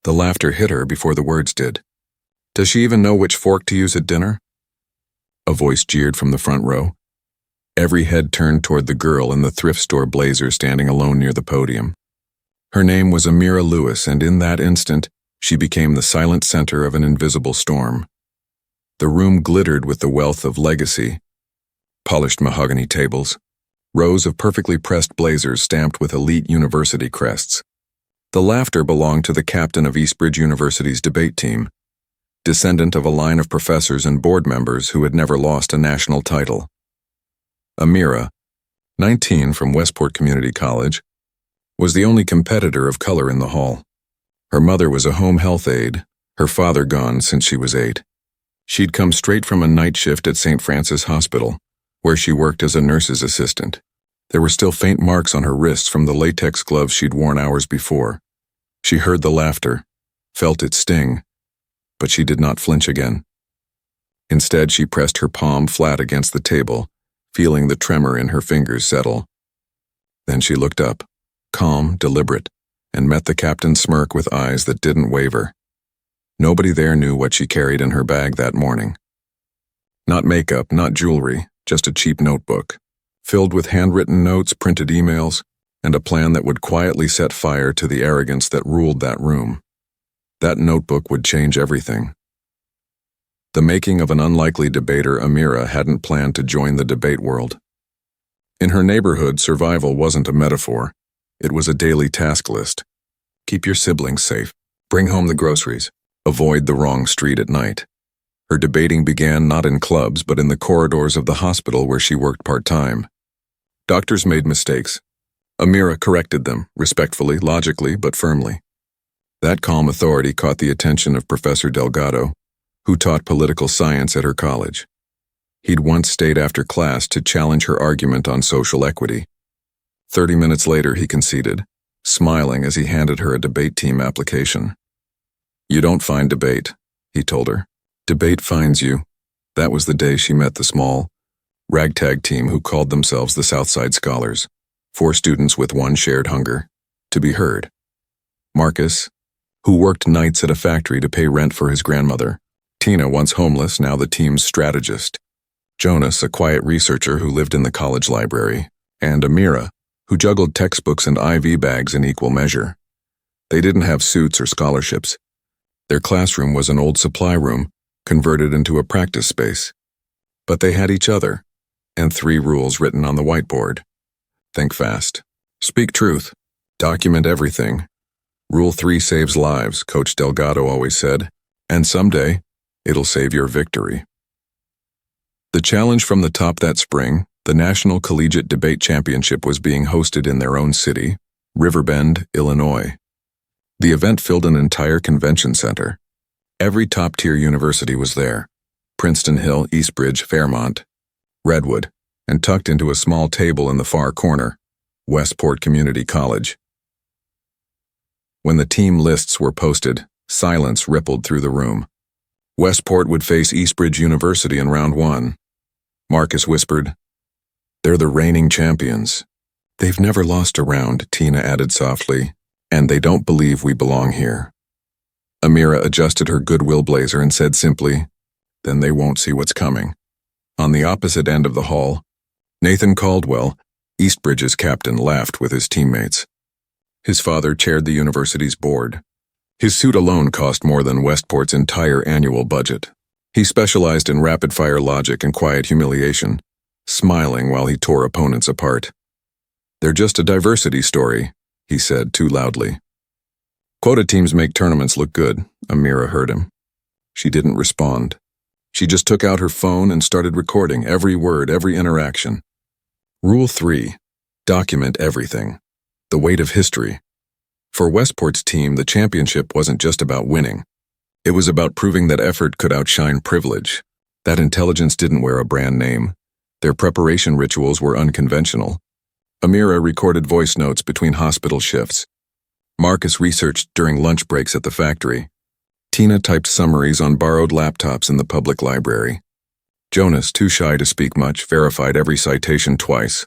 The laughter hit her before the words did. Does she even know which fork to use at dinner? A voice jeered from the front row. Every head turned toward the girl in the thrift store blazer standing alone near the podium. Her name was Amira Lewis, and in that instant, she became the silent center of an invisible storm. The room glittered with the wealth of legacy. Polished mahogany tables, rows of perfectly pressed blazers stamped with elite university crests. The laughter belonged to the captain of Eastbridge University's debate team, descendant of a line of professors and board members who had never lost a national title. Amira, 19 from Westport Community College, was the only competitor of color in the hall. Her mother was a home health aide, her father gone since she was 8. She'd come straight from a night shift at St. Francis Hospital, where she worked as a nurse's assistant. There were still faint marks on her wrists from the latex gloves she'd worn hours before. She heard the laughter, felt its sting, but she did not flinch again. Instead, she pressed her palm flat against the table, feeling the tremor in her fingers settle. Then she looked up, calm, deliberate, and met the captain's smirk with eyes that didn't waver. Nobody there knew what she carried in her bag that morning. Not makeup, not jewelry, just a cheap notebook, filled with handwritten notes, printed emails, and a plan that would quietly set fire to the arrogance that ruled that room. That notebook would change everything. The making of an unlikely debater, Amira hadn't planned to join the debate world. In her neighborhood, survival wasn't a metaphor. It was a daily task list. Keep your siblings safe. Bring home the groceries. Avoid the wrong street at night. Her debating began not in clubs, but in the corridors of the hospital where she worked part-time. Doctors made mistakes. Amira corrected them, respectfully, logically, but firmly. That calm authority caught the attention of Professor Delgado, who taught political science at her college. He'd once stayed after class to challenge her argument on social equity. 30 minutes later, he conceded, smiling as he handed her a debate team application. You don't find debate, he told her. Debate finds you. That was the day she met the small, ragtag team who called themselves the Southside Scholars, 4 students with one shared hunger, to be heard. Marcus, who worked nights at a factory to pay rent for his grandmother. Tina, once homeless, now the team's strategist. Jonas, a quiet researcher who lived in the college library. And Amira, who juggled textbooks and IV bags in equal measure. They didn't have suits or scholarships. Their classroom was an old supply room, converted into a practice space. But they had each other, and 3 rules written on the whiteboard. Think fast. Speak truth. Document everything. Rule 3 saves lives, Coach Delgado always said, and someday, it'll save your victory. The challenge from the top that spring, the National Collegiate Debate Championship, was being hosted in their own city, Riverbend, Illinois. The event filled an entire convention center. Every top-tier university was there: Princeton Hill, Eastbridge, Fairmont, Redwood, and tucked into a small table in the far corner, Westport Community College. When the team lists were posted, silence rippled through the room. Westport would face Eastbridge University in round 1. Marcus whispered, "They're the reigning champions." "They've never lost a round," Tina added softly, "and they don't believe we belong here." Amira adjusted her Goodwill blazer and said simply, "Then they won't see what's coming." On the opposite end of the hall, Nathan Caldwell, Eastbridge's captain, laughed with his teammates. His father chaired the university's board. His suit alone cost more than Westport's entire annual budget. He specialized in rapid-fire logic and quiet humiliation, smiling while he tore opponents apart. "They're just a diversity story," he said too loudly. "Quota teams make tournaments look good," Amira heard him. She didn't respond. She just took out her phone and started recording every word, every interaction. Rule 3. Document everything. The weight of history. For Westport's team, the championship wasn't just about winning. It was about proving that effort could outshine privilege, that intelligence didn't wear a brand name. Their preparation rituals were unconventional. Amira recorded voice notes between hospital shifts. Marcus researched during lunch breaks at the factory. Tina typed summaries on borrowed laptops in the public library. Jonas, too shy to speak much, verified every citation twice.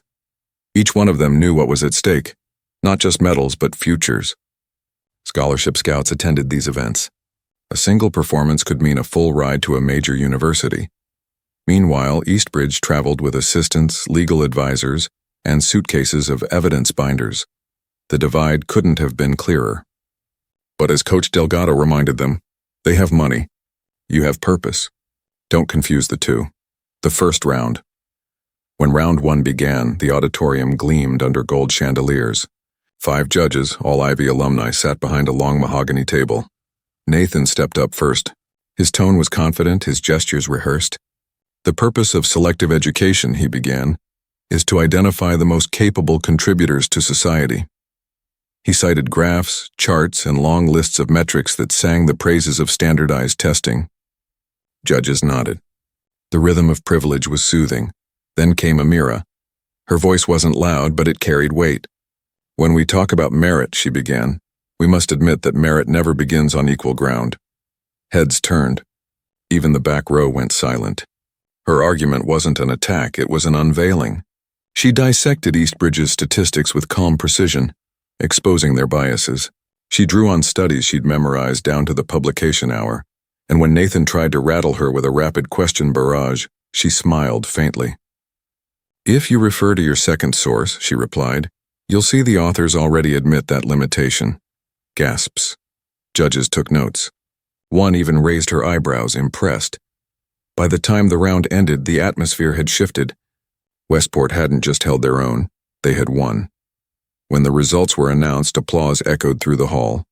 Each one of them knew what was at stake, not just medals but futures. Scholarship scouts attended these events. A single performance could mean a full ride to a major university. Meanwhile, Eastbridge traveled with assistants, legal advisors, and suitcases of evidence binders. The divide couldn't have been clearer. But as Coach Delgado reminded them, they have money. You have purpose. Don't confuse the two. The first round. When round one began, the auditorium gleamed under gold chandeliers. 5 judges, all Ivy alumni, sat behind a long mahogany table. Nathan stepped up first. His tone was confident, his gestures rehearsed. The purpose of selective education, he began, is to identify the most capable contributors to society. He cited graphs, charts, and long lists of metrics that sang the praises of standardized testing. Judges nodded. The rhythm of privilege was soothing. Then came Amira. Her voice wasn't loud, but it carried weight. When we talk about merit, she began, we must admit that merit never begins on equal ground. Heads turned. Even the back row went silent. Her argument wasn't an attack, it was an unveiling. She dissected Eastbridge's statistics with calm precision, exposing their biases. She drew on studies she'd memorized down to the publication hour, and when Nathan tried to rattle her with a rapid question barrage, she smiled faintly. If you refer to your second source, she replied, you'll see the authors already admit that limitation. Gasps. Judges took notes. One even raised her eyebrows, impressed. By the time the round ended, the atmosphere had shifted. Westport hadn't just held their own, they had won. When the results were announced, applause echoed through the hall.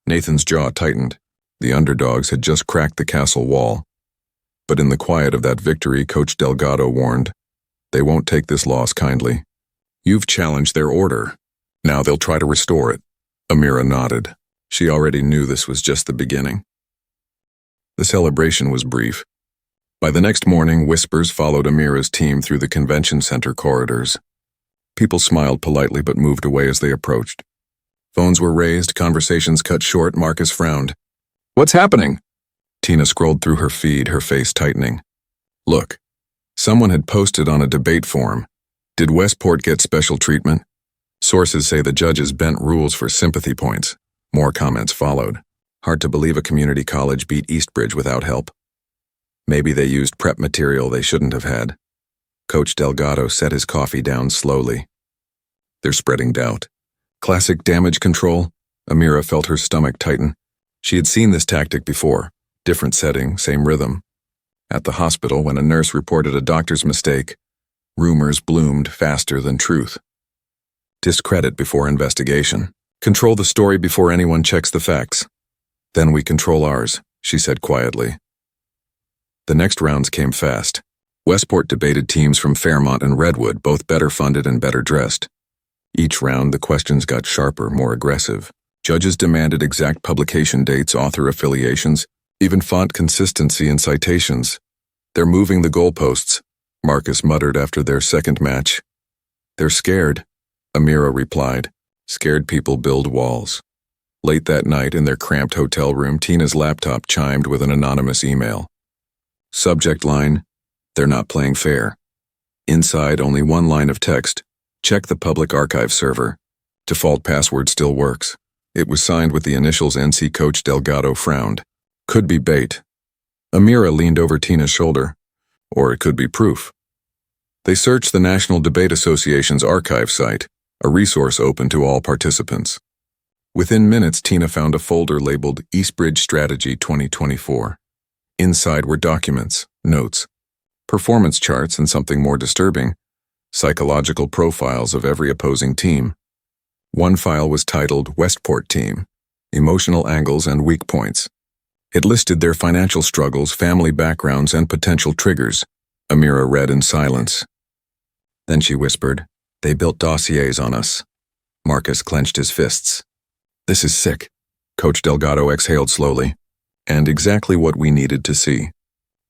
Nathan's jaw tightened. The underdogs had just cracked the castle wall. But in the quiet of that victory, Coach Delgado warned, they won't take this loss kindly. You've challenged their order. Now they'll try to restore it. Amira nodded. She already knew this was just the beginning. The celebration was brief. By the next morning, whispers followed Amira's team through the convention center corridors. People smiled politely but moved away as they approached. Phones were raised, conversations cut short. Marcus frowned. What's happening? Tina scrolled through her feed, her face tightening. Look, someone had posted on a debate forum. Did Westport get special treatment? Sources say the judges bent rules for sympathy points. More comments followed. Hard to believe a community college beat Eastbridge without help. Maybe they used prep material they shouldn't have had. Coach Delgado set his coffee down slowly. They're spreading doubt. Classic damage control? Amira felt her stomach tighten. She had seen this tactic before. Different setting, same rhythm. At the hospital, when a nurse reported a doctor's mistake, rumors bloomed faster than truth. Discredit before investigation. Control the story before anyone checks the facts. Then we control ours, she said quietly. The next rounds came fast. Westport debated teams from Fairmont and Redwood, both better funded and better dressed. Each round, the questions got sharper, more aggressive. Judges demanded exact publication dates, author affiliations, even font consistency and citations. They're moving the goalposts, Marcus muttered after their second match. They're scared, Amira replied. Scared people build walls. Late that night, in their cramped hotel room, Tina's laptop chimed with an anonymous email. Subject line, they're not playing fair. Inside, only one line of text, check the public archive server. Default password still works. It was signed with the initials NC. Coach Delgado frowned. Could be bait. Amira leaned over Tina's shoulder. Or it could be proof. They searched the National Debate Association's archive site, a resource open to all participants. Within minutes, Tina found a folder labeled Eastbridge Strategy 2024. Inside were documents, notes, performance charts, and something more disturbing, psychological profiles of every opposing team. One file was titled Westport Team, Emotional Angles and Weak Points. It listed their financial struggles, family backgrounds, and potential triggers. Amira read in silence. Then she whispered, "They built dossiers on us." Marcus clenched his fists. "This is sick." Coach Delgado exhaled slowly. "And exactly what we needed to see.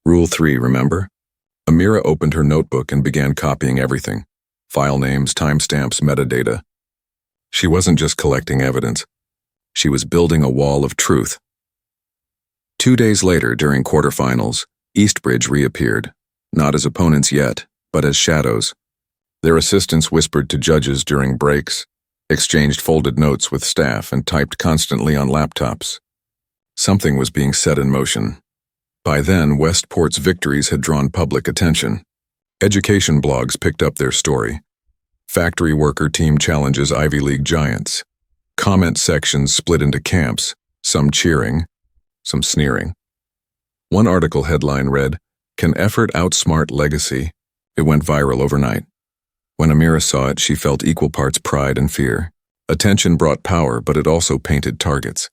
Rule 3, remember?" Amira opened her notebook and began copying everything. File names, timestamps, metadata. She wasn't just collecting evidence. She was building a wall of truth. 2 days later, during quarterfinals, Eastbridge reappeared, not as opponents yet, but as shadows. Their assistants whispered to judges during breaks, exchanged folded notes with staff, and typed constantly on laptops. Something was being set in motion. By then, Westport's victories had drawn public attention. Education blogs picked up their story. Factory worker team challenges Ivy League giants. Comment sections split into camps, some cheering, some sneering. One article headline read, "Can effort outsmart legacy?" It went viral overnight. When Amira saw it, she felt equal parts pride and fear. Attention brought power, but it also painted targets.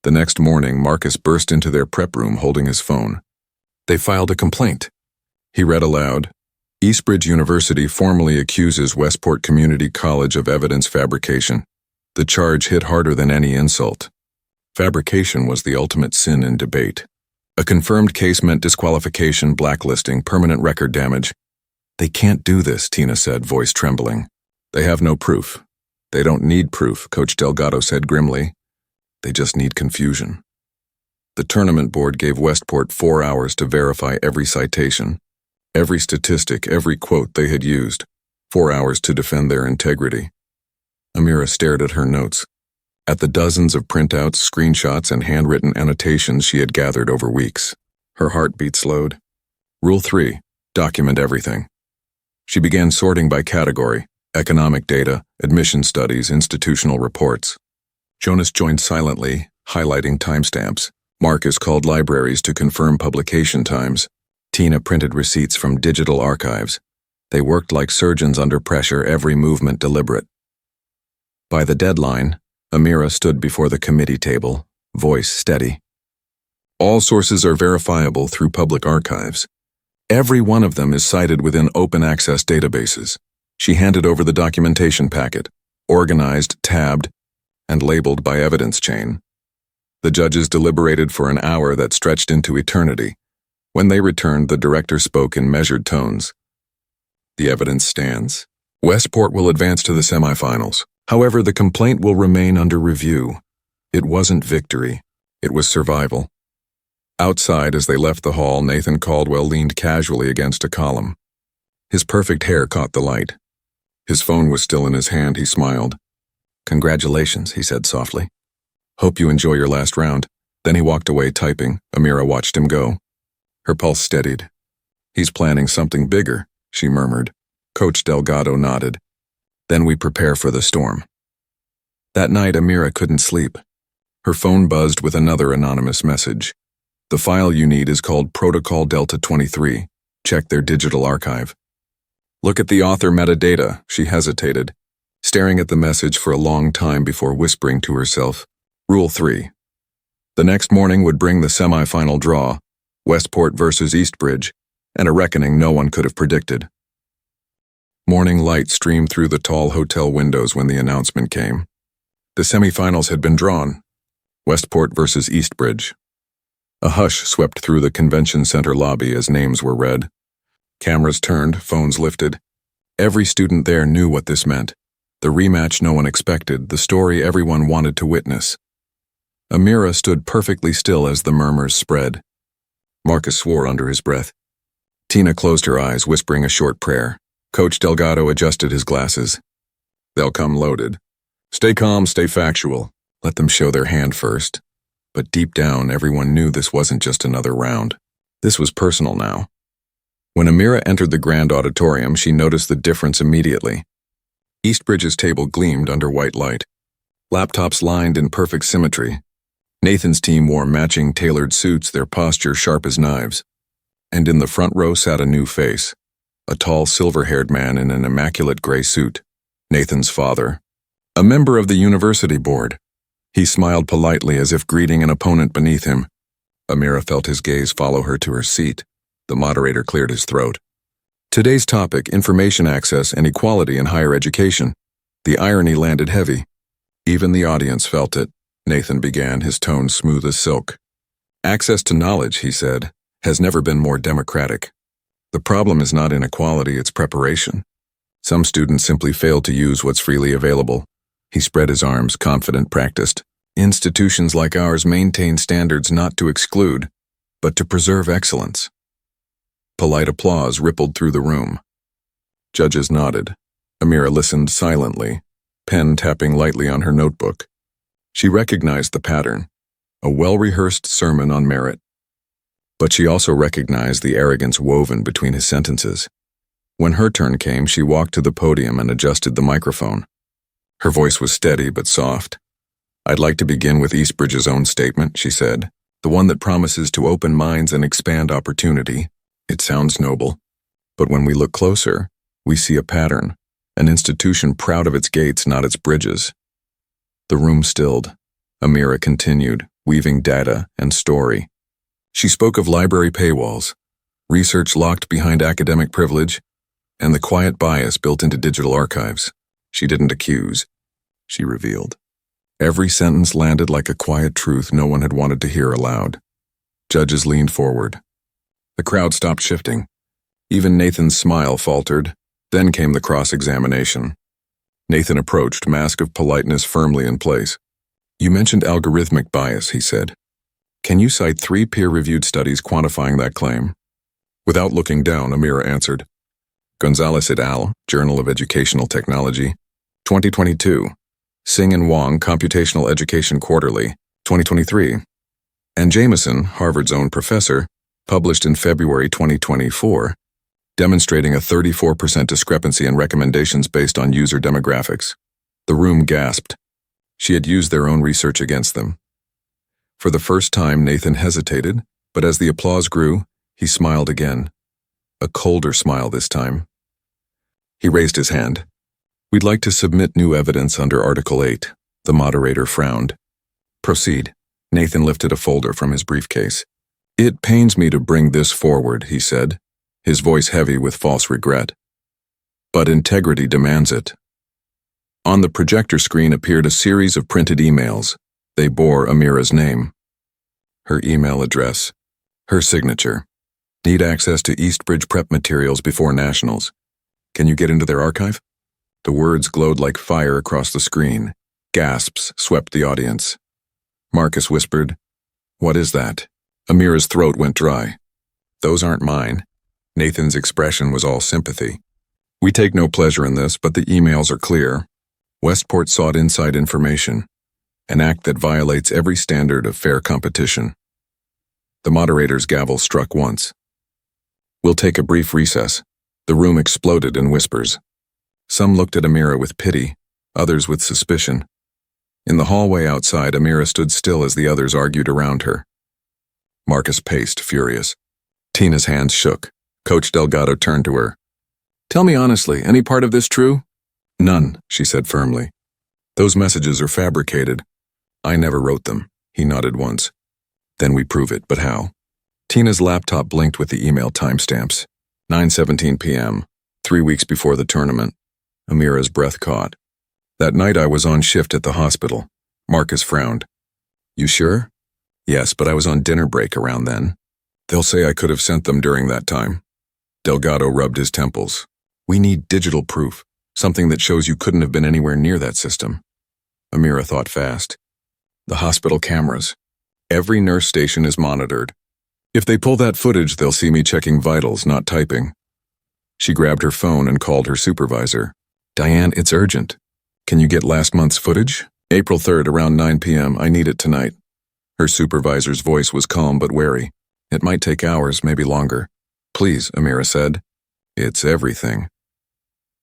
The next morning, Marcus burst into their prep room holding his phone. They filed a complaint. He read aloud, "Eastbridge University formally accuses Westport Community College of evidence fabrication. The charge hit harder than any insult. Fabrication was the ultimate sin in debate. A confirmed case meant disqualification, blacklisting, permanent record damage." "They can't do this," Tina said, voice trembling. "They have no proof." "They don't need proof," Coach Delgado said grimly. "They just need confusion." The tournament board gave Westport 4 hours to verify every citation, every statistic, every quote they had used, 4 hours to defend their integrity. Amira stared at her notes, at the dozens of printouts, screenshots, and handwritten annotations she had gathered over weeks. Her heartbeat slowed. Rule 3, document everything. She began sorting by category: economic data, admission studies, institutional reports. Jonas joined silently, highlighting timestamps. Marcus called libraries to confirm publication times. Tina printed receipts from digital archives. They worked like surgeons under pressure, every movement deliberate. By the deadline, Amira stood before the committee table, voice steady. "All sources are verifiable through public archives. Every one of them is cited within open-access databases." She handed over the documentation packet, organized, tabbed, and labeled by evidence chain. The judges deliberated for an hour that stretched into eternity. When they returned, the director spoke in measured tones. "The evidence stands. Westport will advance to the semifinals. However, the complaint will remain under review. It wasn't victory. It was survival." Outside, as they left the hall, Nathan Caldwell leaned casually against a column. His perfect hair caught the light. His phone was still in his hand. He smiled. "Congratulations," he said softly. "Hope you enjoy your last round." Then he walked away typing. Amira watched him go. Her pulse steadied. "He's planning something bigger," she murmured. Coach Delgado nodded. "Then we prepare for the storm." That night, Amira couldn't sleep. Her phone buzzed with another anonymous message. "The file you need is called Protocol Delta 23. Check their digital archive." "Look at the author metadata," she hesitated, staring at the message for a long time before whispering to herself. Rule 3. The next morning would bring the semifinal draw, Westport versus Eastbridge, and a reckoning no one could have predicted. Morning light streamed through the tall hotel windows when the announcement came. The semifinals had been drawn. Westport versus Eastbridge. A hush swept through the convention center lobby as names were read. Cameras turned, phones lifted. Every student there knew what this meant. The rematch no one expected, the story everyone wanted to witness. Amira stood perfectly still as the murmurs spread. Marcus swore under his breath. Tina closed her eyes, whispering a short prayer. Coach Delgado adjusted his glasses. "They'll come loaded. Stay calm, stay factual. Let them show their hand first." But deep down, everyone knew this wasn't just another round. This was personal now. When Amira entered the grand auditorium, she noticed the difference immediately. Eastbridge's table gleamed under white light. Laptops lined in perfect symmetry. Nathan's team wore matching tailored suits, their posture sharp as knives. And in the front row sat a new face. A tall, silver-haired man in an immaculate gray suit. Nathan's father. A member of the university board. He smiled politely as if greeting an opponent beneath him. Amira felt his gaze follow her to her seat. The moderator cleared his throat. Today's topic, information access and equality in higher education. The irony landed heavy. Even the audience felt it. Nathan began, his tone smooth as silk. Access to knowledge, he said, has never been more democratic. The problem is not inequality, it's preparation. Some students simply fail to use what's freely available. He spread his arms, confident, practiced. Institutions like ours maintain standards not to exclude, but to preserve excellence. Polite applause rippled through the room. Judges nodded. Amira listened silently. pen tapping lightly on her notebook. She recognized the pattern, a well-rehearsed sermon on merit. But she also recognized the arrogance woven between his sentences. When her turn came, she walked to the podium and adjusted the microphone. Her voice was steady but soft. "I'd like to begin with Eastbridge's own statement," she said, "the one that promises to open minds and expand opportunity. It sounds noble. But when we look closer, we see a pattern, an institution proud of its gates, not its bridges." The room stilled. Amira continued, weaving data and story. She spoke of library paywalls, research locked behind academic privilege, and the quiet bias built into digital archives. She didn't accuse. She revealed. Every sentence landed like a quiet truth no one had wanted to hear aloud. Judges leaned forward. The crowd stopped shifting. Even Nathan's smile faltered. Then came the cross-examination. Nathan approached, mask of politeness firmly in place. "You mentioned algorithmic bias," he said. "Can you cite 3 peer-reviewed studies quantifying that claim?" Without looking down, Amira answered. Gonzalez et al., Journal of Educational Technology, 2022. Singh and Wong, Computational Education Quarterly, 2023. And Jameson, Harvard's own professor, published in February 2024, demonstrating a 34% discrepancy in recommendations based on user demographics. The room gasped. She had used their own research against them. For the first time, Nathan hesitated, but as the applause grew, he smiled again. A colder smile this time. He raised his hand. "We'd like to submit new evidence under Article 8. The moderator frowned. "Proceed." Nathan lifted a folder from his briefcase. "It pains me to bring this forward," he said, his voice heavy with false regret. "But integrity demands it." On the projector screen appeared a series of printed emails. They bore Amira's name, her email address, her signature. "Need access to Eastbridge prep materials before nationals. Can you get into their archive?" The words glowed like fire across the screen. Gasps swept the audience. Marcus whispered, "What is that?" Amira's throat went dry. "Those aren't mine." Nathan's expression was all sympathy. "We take no pleasure in this, but the emails are clear. Westport sought inside information, an act that violates every standard of fair competition." The moderator's gavel struck once. "We'll take a brief recess." The room exploded in whispers. Some looked at Amira with pity, others with suspicion. In the hallway outside, Amira stood still as the others argued around her. Marcus paced, furious. Tina's hands shook. Coach Delgado turned to her. "Tell me honestly, any part of this true?" "None," she said firmly. "Those messages are fabricated. I never wrote them." He nodded once. "Then we prove it, but how?" Tina's laptop blinked with the email timestamps. 9:17 p.m., 3 weeks before the tournament. Amira's breath caught. "That night I was on shift at the hospital." Marcus frowned. "You sure?" "Yes, but I was on dinner break around then. They'll say I could have sent them during that time." Delgado rubbed his temples. "We need digital proof, something that shows you couldn't have been anywhere near that system." Amira thought fast. "The hospital cameras. Every nurse station is monitored. If they pull that footage, they'll see me checking vitals, not typing." She grabbed her phone and called her supervisor. "Diane, it's urgent. Can you get last month's footage? April 3rd, around 9 p.m. I need it tonight." Her supervisor's voice was calm but wary. "It might take hours, maybe longer." "Please," Amira said. "It's everything."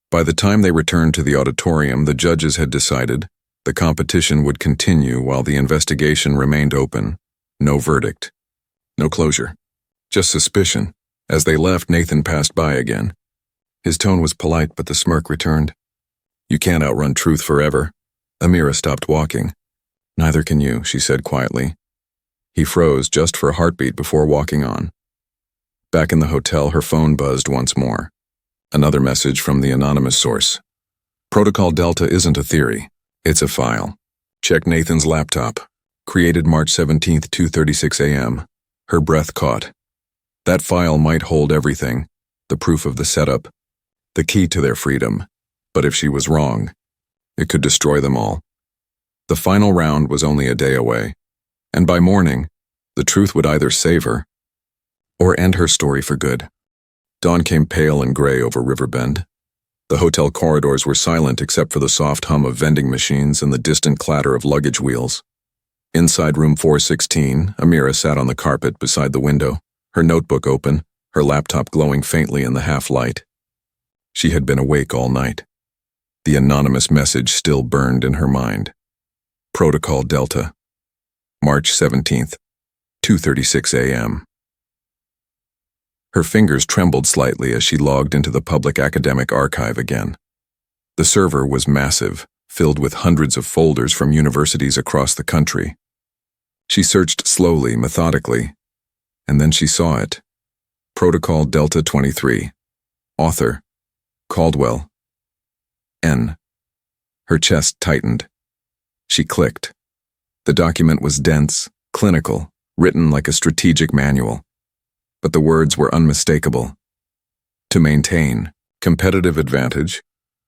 By the time they returned to the auditorium, the judges had decided the competition would continue while the investigation remained open. No verdict. No closure. Just suspicion. As they left, Nathan passed by again. His tone was polite, but the smirk returned. "You can't outrun truth forever." Amira stopped walking. "Neither can you," she said quietly. He froze just for a heartbeat before walking on. Back in the hotel, her phone buzzed once more. Another message from the anonymous source. "Protocol Delta isn't a theory. It's a file. Check Nathan's laptop. Created March 17th, 2:36 a.m. Her breath caught. That file might hold everything, the proof of the setup, the key to their freedom. But if she was wrong, it could destroy them all. The final round was only a day away, and by morning, the truth would either save her or end her story for good. Dawn came pale and gray over Riverbend. The hotel corridors were silent except for the soft hum of vending machines and the distant clatter of luggage wheels. Inside room 416, Amira sat on the carpet beside the window, her notebook open, her laptop glowing faintly in the half-light. She had been awake all night. The anonymous message still burned in her mind. Protocol Delta, March 17th, 2:36 a.m. Her fingers trembled slightly as she logged into the public academic archive again. The server was massive, filled with hundreds of folders from universities across the country. She searched slowly, methodically, and then she saw it. Protocol Delta 23. Author, Caldwell. N. Her chest tightened. She clicked. The document was dense, clinical, written like a strategic manual. But the words were unmistakable. To maintain competitive advantage,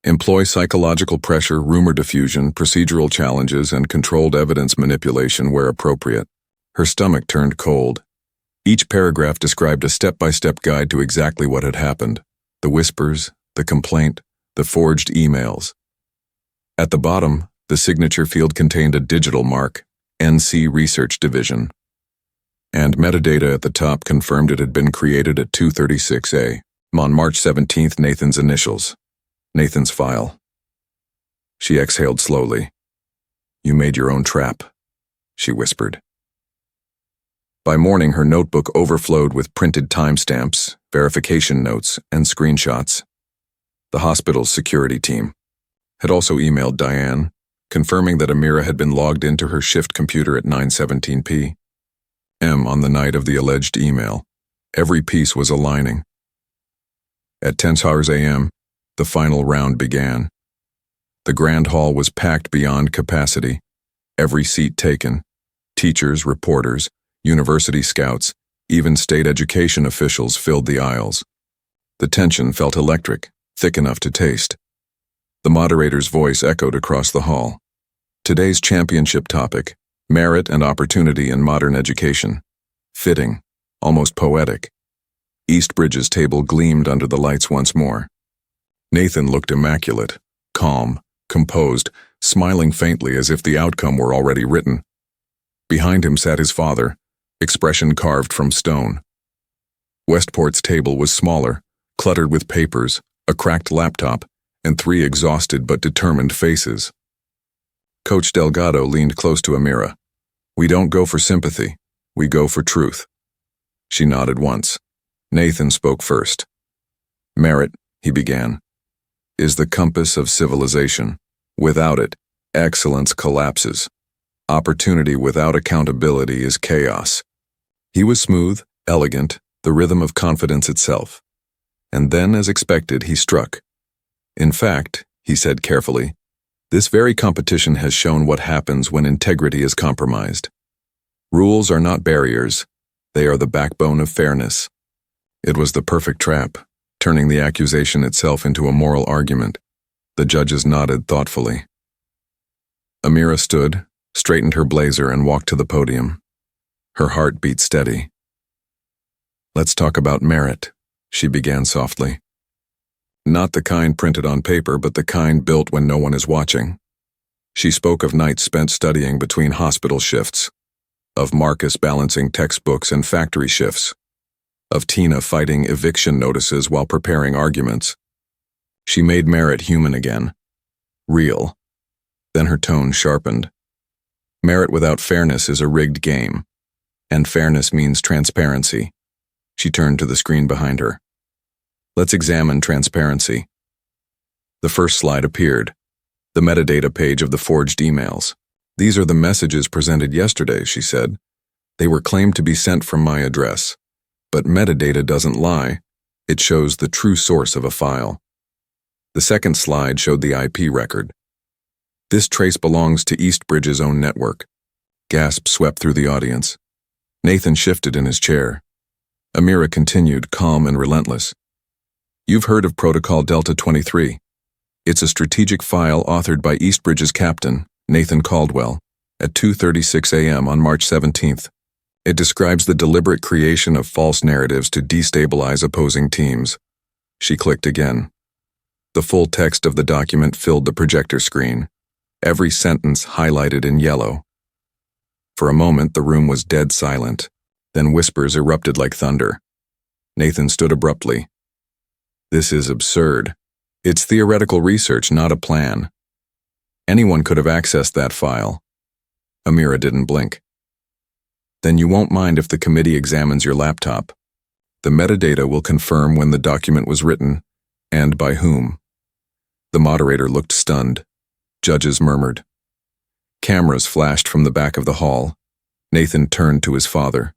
employ psychological pressure, rumor diffusion, procedural challenges, and controlled evidence manipulation where appropriate. Her stomach turned cold. Each paragraph described a step-by-step guide to exactly what had happened: the whispers, the complaint, the forged emails. At the bottom, the signature field contained a digital mark, NC Research Division. And metadata at the top confirmed it had been created at 2:36 a.m. on March 17th. Nathan's initials. Nathan's file. She exhaled slowly. "You made your own trap," she whispered. By morning, her notebook overflowed with printed timestamps, verification notes, and screenshots. The hospital's security team had also emailed Diane, confirming that Amira had been logged into her shift computer at 9:17 p.m. on the night of the alleged email. Every piece was aligning. At 10 a.m., the final round began. The grand hall was packed beyond capacity, every seat taken. Teachers, reporters, university scouts, even state education officials filled the aisles. The tension felt electric, thick enough to taste. The moderator's voice echoed across the hall. Today's championship topic: merit and opportunity in modern education. Fitting, almost poetic. Eastbridge's table gleamed under the lights once more. Nathan looked immaculate, calm, composed, smiling faintly as if the outcome were already written. Behind him sat his father, expression carved from stone. Westport's table was smaller, cluttered with papers, a cracked laptop, and 3 exhausted but determined faces. Coach Delgado leaned close to Amira. "We don't go for sympathy, we go for truth." She nodded once. Nathan spoke first. "Merit," he began, "is the compass of civilization. Without it, excellence collapses. Opportunity without accountability is chaos." He was smooth, elegant, the rhythm of confidence itself. And then, as expected, he struck. "In fact," he said carefully, "this very competition has shown what happens when integrity is compromised. Rules are not barriers, they are the backbone of fairness." It was the perfect trap, turning the accusation itself into a moral argument. The judges nodded thoughtfully. Amira stood, straightened her blazer, and walked to the podium. Her heart beat steady. "Let's talk about merit," she began softly. "Not the kind printed on paper, but the kind built when no one is watching." She spoke of nights spent studying between hospital shifts, of Marcus balancing textbooks and factory shifts, of Tina fighting eviction notices while preparing arguments. She made merit human again. Real. Then her tone sharpened. "Merit without fairness is a rigged game, and fairness means transparency." She turned to the screen behind her. "Let's examine transparency." The first slide appeared, the metadata page of the forged emails. "These are the messages presented yesterday," she said. "They were claimed to be sent from my address. But metadata doesn't lie. It shows the true source of a file." The second slide showed the IP record. "This trace belongs to Eastbridge's own network." Gasps swept through the audience. Nathan shifted in his chair. Amira continued, calm and relentless. "You've heard of Protocol Delta 23. It's a strategic file authored by Eastbridge's captain, Nathan Caldwell, at 2:36 a.m. on March 17th. It describes the deliberate creation of false narratives to destabilize opposing teams." She clicked again. The full text of the document filled the projector screen, every sentence highlighted in yellow. For a moment, the room was dead silent. Then whispers erupted like thunder. Nathan stood abruptly. This is absurd. It's theoretical research, not a plan. Anyone could have accessed that file. Amira didn't blink. Then you won't mind if the committee examines your laptop. The metadata will confirm when the document was written, and by whom. The moderator looked stunned. Judges murmured. Cameras flashed from the back of the hall. Nathan turned to his father.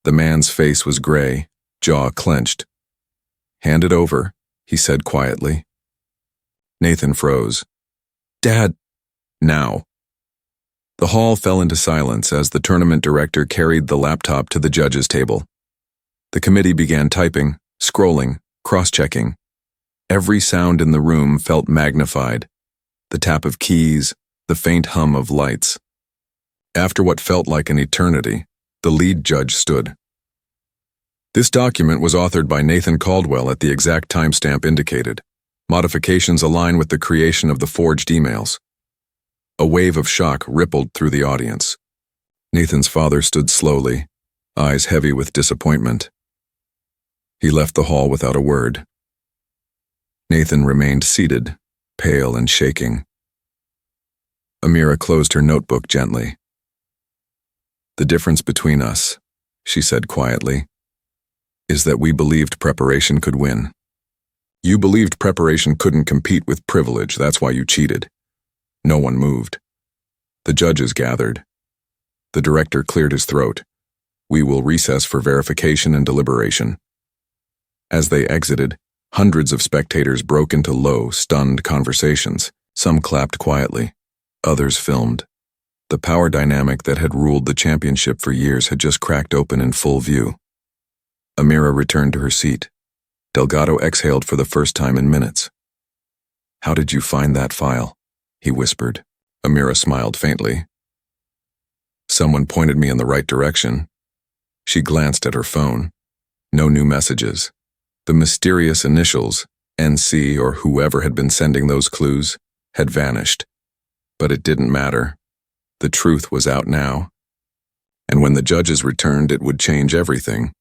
The man's face was gray, jaw clenched. Hand it over, he said quietly. Nathan froze. Dad, now. The hall fell into silence as the tournament director carried the laptop to the judges' table. The committee began typing, scrolling, cross-checking. Every sound in the room felt magnified. The tap of keys, the faint hum of lights. After what felt like an eternity, the lead judge stood. This document was authored by Nathan Caldwell at the exact timestamp indicated. Modifications align with the creation of the forged emails. A wave of shock rippled through the audience. Nathan's father stood slowly, eyes heavy with disappointment. He left the hall without a word. Nathan remained seated, pale and shaking. Amira closed her notebook gently. The difference between us, she said quietly, is that we believed preparation could win. You believed preparation couldn't compete with privilege, that's why you cheated. No one moved. The judges gathered. The director cleared his throat. We will recess for verification and deliberation. As they exited, hundreds of spectators broke into low, stunned conversations. Some clapped quietly. Others filmed. The power dynamic that had ruled the championship for years had just cracked open in full view. Amira returned to her seat. Delgado exhaled for the first time in minutes. How did you find that file? He whispered. Amira smiled faintly. Someone pointed me in the right direction. She glanced at her phone. No new messages. The mysterious initials, NC or whoever had been sending those clues, had vanished. But it didn't matter. The truth was out now. And when the judges returned, it would change everything.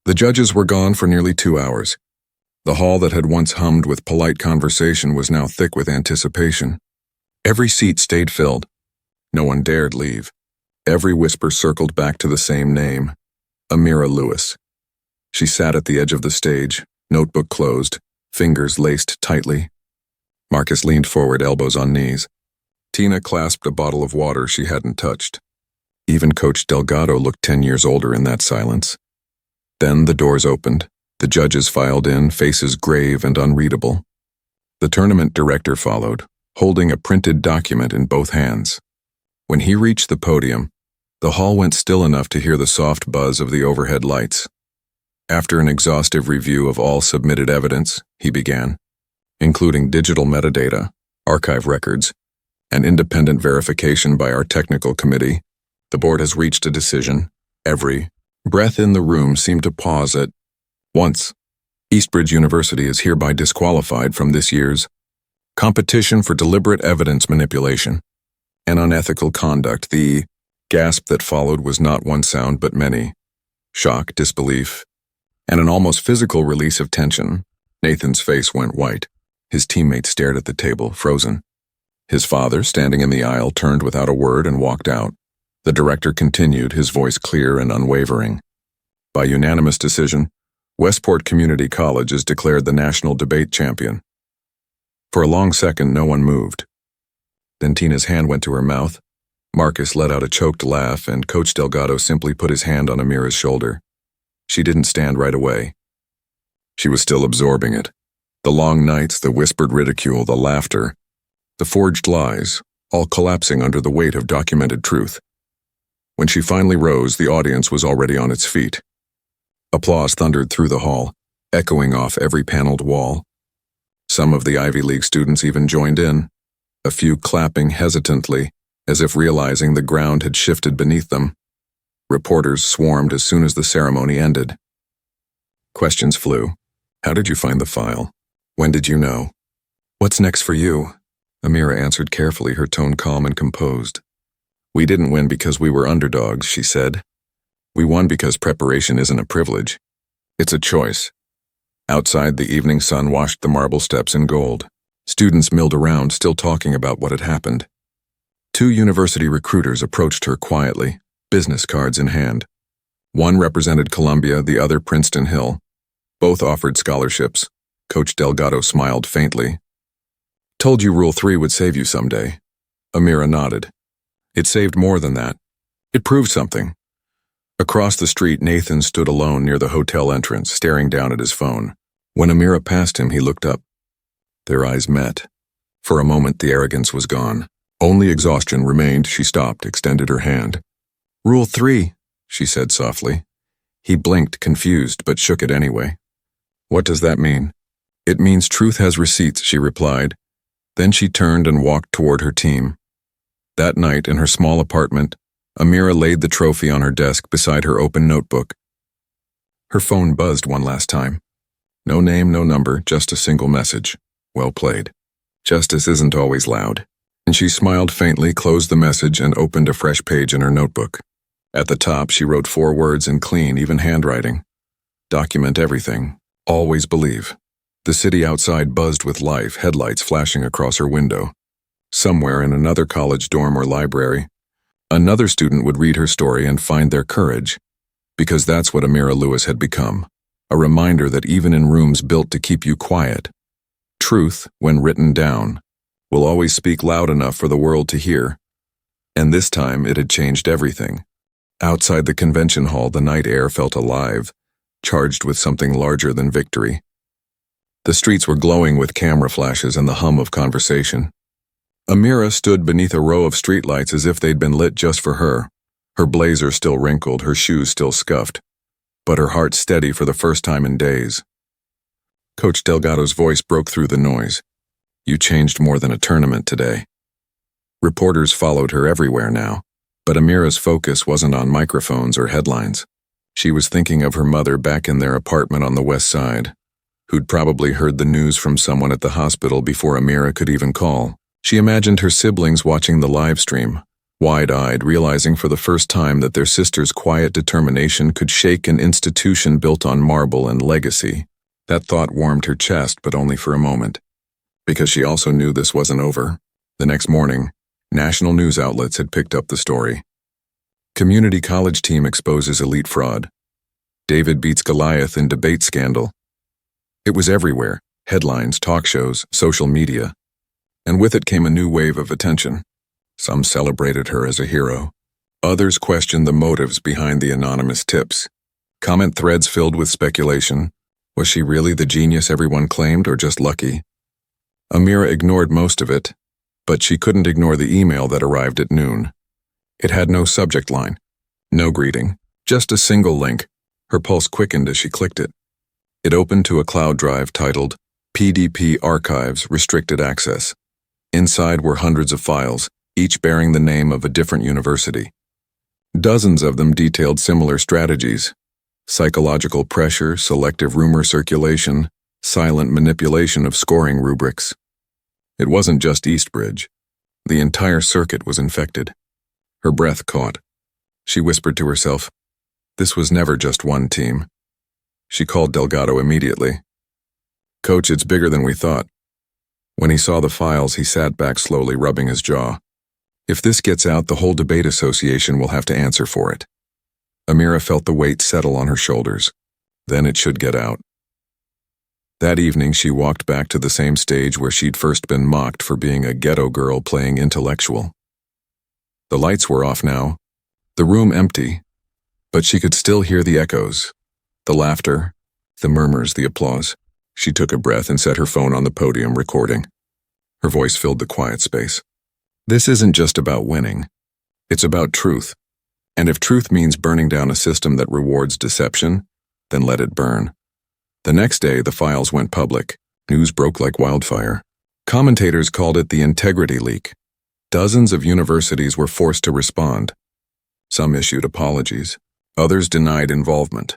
The judges were gone for nearly 2 hours. The hall that had once hummed with polite conversation was now thick with anticipation. Every seat stayed filled. No one dared leave. Every whisper circled back to the same name, Amira Lewis. She sat at the edge of the stage, notebook closed, fingers laced tightly. Marcus leaned forward, elbows on knees. Tina clasped a bottle of water she hadn't touched. Even Coach Delgado looked 10 years older in that silence. Then the doors opened. The judges filed in, faces grave and unreadable. The tournament director followed, holding a printed document in both hands. When he reached the podium, the hall went still enough to hear the soft buzz of the overhead lights. After an exhaustive review of all submitted evidence, he began, including digital metadata, archive records, and independent verification by our technical committee, the board has reached a decision. Every breath in the room seemed to pause at once. Eastbridge University is hereby disqualified from this year's competition for deliberate evidence manipulation and unethical conduct. The gasp that followed was not one sound but many. Shock, disbelief, and an almost physical release of tension. Nathan's face went white. His teammates stared at the table, frozen. His father, standing in the aisle, turned without a word and walked out. The director continued, his voice clear and unwavering. By unanimous decision, Westport Community College is declared the national debate champion. For a long second, no one moved. Then Tina's hand went to her mouth. Marcus let out a choked laugh, and Coach Delgado simply put his hand on Amira's shoulder. She didn't stand right away. She was still absorbing it. The long nights, the whispered ridicule, the laughter, the forged lies, all collapsing under the weight of documented truth. When she finally rose, the audience was already on its feet. Applause thundered through the hall, echoing off every paneled wall. Some of the Ivy League students even joined in, a few clapping hesitantly, as if realizing the ground had shifted beneath them. Reporters swarmed as soon as the ceremony ended. Questions flew. How did you find the file? When did you know? What's next for you? Amira answered carefully, her tone calm and composed. We didn't win because we were underdogs, she said. We won because preparation isn't a privilege. It's a choice. Outside, the evening sun washed the marble steps in gold. Students milled around, still talking about what had happened. 2 university recruiters approached her quietly, business cards in hand. One represented Columbia, the other Princeton Hill. Both offered scholarships. Coach Delgado smiled faintly. Told you Rule 3 would save you someday. Amira nodded. It saved more than that. It proved something. Across the street, Nathan stood alone near the hotel entrance, staring down at his phone. When Amira passed him, he looked up. Their eyes met. For a moment, the arrogance was gone. Only exhaustion remained. She stopped, extended her hand. Rule 3, she said softly. He blinked, confused, but shook it anyway. What does that mean? It means truth has receipts, she replied. Then she turned and walked toward her team. That night, in her small apartment, Amira laid the trophy on her desk beside her open notebook. Her phone buzzed one last time. No name, no number, just a single message. Well played. Justice isn't always loud. And she smiled faintly, closed the message, and opened a fresh page in her notebook. At the top, she wrote 4 words in clean, even handwriting. Document everything. Always believe. The city outside buzzed with life, headlights flashing across her window. Somewhere in another college dorm or library, another student would read her story and find their courage. Because that's what Amira Lewis had become. A reminder that even in rooms built to keep you quiet, truth, when written down, will always speak loud enough for the world to hear. And this time it had changed everything. Outside the convention hall, the night air felt alive, charged with something larger than victory. The streets were glowing with camera flashes and the hum of conversation. Amira stood beneath a row of streetlights as if they'd been lit just for her, her blazer still wrinkled, her shoes still scuffed, but her heart steady for the first time in days. Coach Delgado's voice broke through the noise. You changed more than a tournament today. Reporters followed her everywhere now, but Amira's focus wasn't on microphones or headlines. She was thinking of her mother back in their apartment on the west side, who'd probably heard the news from someone at the hospital before Amira could even call. She imagined her siblings watching the live stream, wide-eyed, realizing for the first time that their sister's quiet determination could shake an institution built on marble and legacy. That thought warmed her chest, but only for a moment, because she also knew this wasn't over. The next morning, national news outlets had picked up the story. Community college team exposes elite fraud. David beats Goliath in debate scandal. It was everywhere, headlines, talk shows, social media. And with it came a new wave of attention. Some celebrated her as a hero. Others questioned the motives behind the anonymous tips. Comment threads filled with speculation. Was she really the genius everyone claimed, or just lucky? Amira ignored most of it, but she couldn't ignore the email that arrived at noon. It had no subject line, no greeting, just a single link. Her pulse quickened as she clicked it. It opened to a cloud drive titled PDP Archives Restricted Access. Inside were hundreds of files, each bearing the name of a different university. Dozens of them detailed similar strategies: psychological pressure, selective rumor circulation, silent manipulation of scoring rubrics. It wasn't just Eastbridge. The entire circuit was infected. Her breath caught. She whispered to herself, this was never just one team. She called Delgado immediately. Coach, it's bigger than we thought. When he saw the files, he sat back slowly, rubbing his jaw. If this gets out, the whole debate association will have to answer for it. Amira felt the weight settle on her shoulders. Then it should get out. That evening, she walked back to the same stage where she'd first been mocked for being a ghetto girl playing intellectual. The lights were off now, the room empty, but she could still hear the echoes, the laughter, the murmurs, the applause. She took a breath and set her phone on the podium, recording. Her voice filled the quiet space. This isn't just about winning. It's about truth. And if truth means burning down a system that rewards deception, then let it burn. The next day, the files went public. News broke like wildfire. Commentators called it the integrity leak. Dozens of universities were forced to respond. Some issued apologies. Others denied involvement.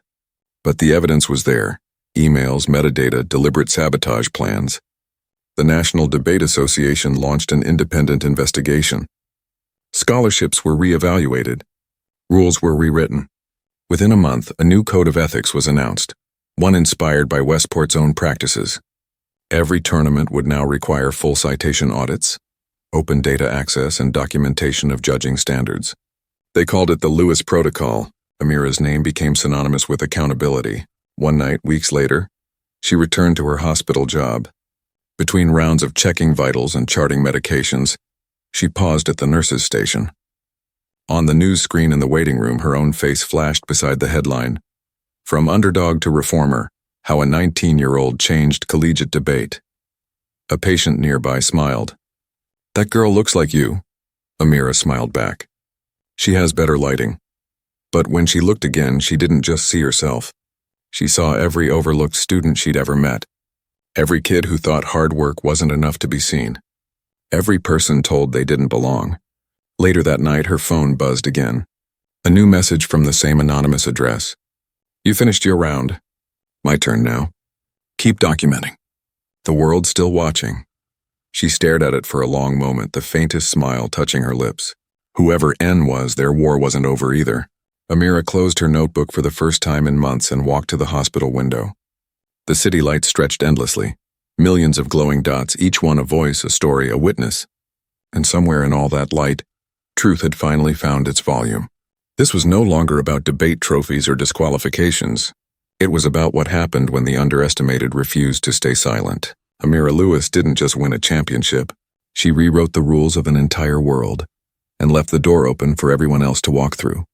But the evidence was there. Emails, metadata, deliberate sabotage plans. The National Debate Association launched an independent investigation. Scholarships were re-evaluated. Rules were rewritten. Within a month, a new code of ethics was announced, one inspired by Westport's own practices. Every tournament would now require full citation audits, open data access, and documentation of judging standards. They called it the Lewis Protocol. Amira's name became synonymous with accountability. One night, weeks later, she returned to her hospital job. Between rounds of checking vitals and charting medications, she paused at the nurse's station. On the news screen in the waiting room, her own face flashed beside the headline, "From Underdog to Reformer, How a 19-Year-Old Changed Collegiate Debate." A patient nearby smiled. "That girl looks like you." Amira smiled back. "She has better lighting." But when she looked again, she didn't just see herself. She saw every overlooked student she'd ever met. Every kid who thought hard work wasn't enough to be seen. Every person told they didn't belong. Later that night, her phone buzzed again. A new message from the same anonymous address. "You finished your round. My turn now. Keep documenting." The world still watching. She stared at it for a long moment, the faintest smile touching her lips. Whoever N was, their war wasn't over either. Amira closed her notebook for the first time in months and walked to the hospital window. The city lights stretched endlessly. Millions of glowing dots, each one a voice, a story, a witness. And somewhere in all that light, truth had finally found its volume. This was no longer about debate trophies or disqualifications. It was about what happened when the underestimated refused to stay silent. Amira Lewis didn't just win a championship. She rewrote the rules of an entire world and left the door open for everyone else to walk through.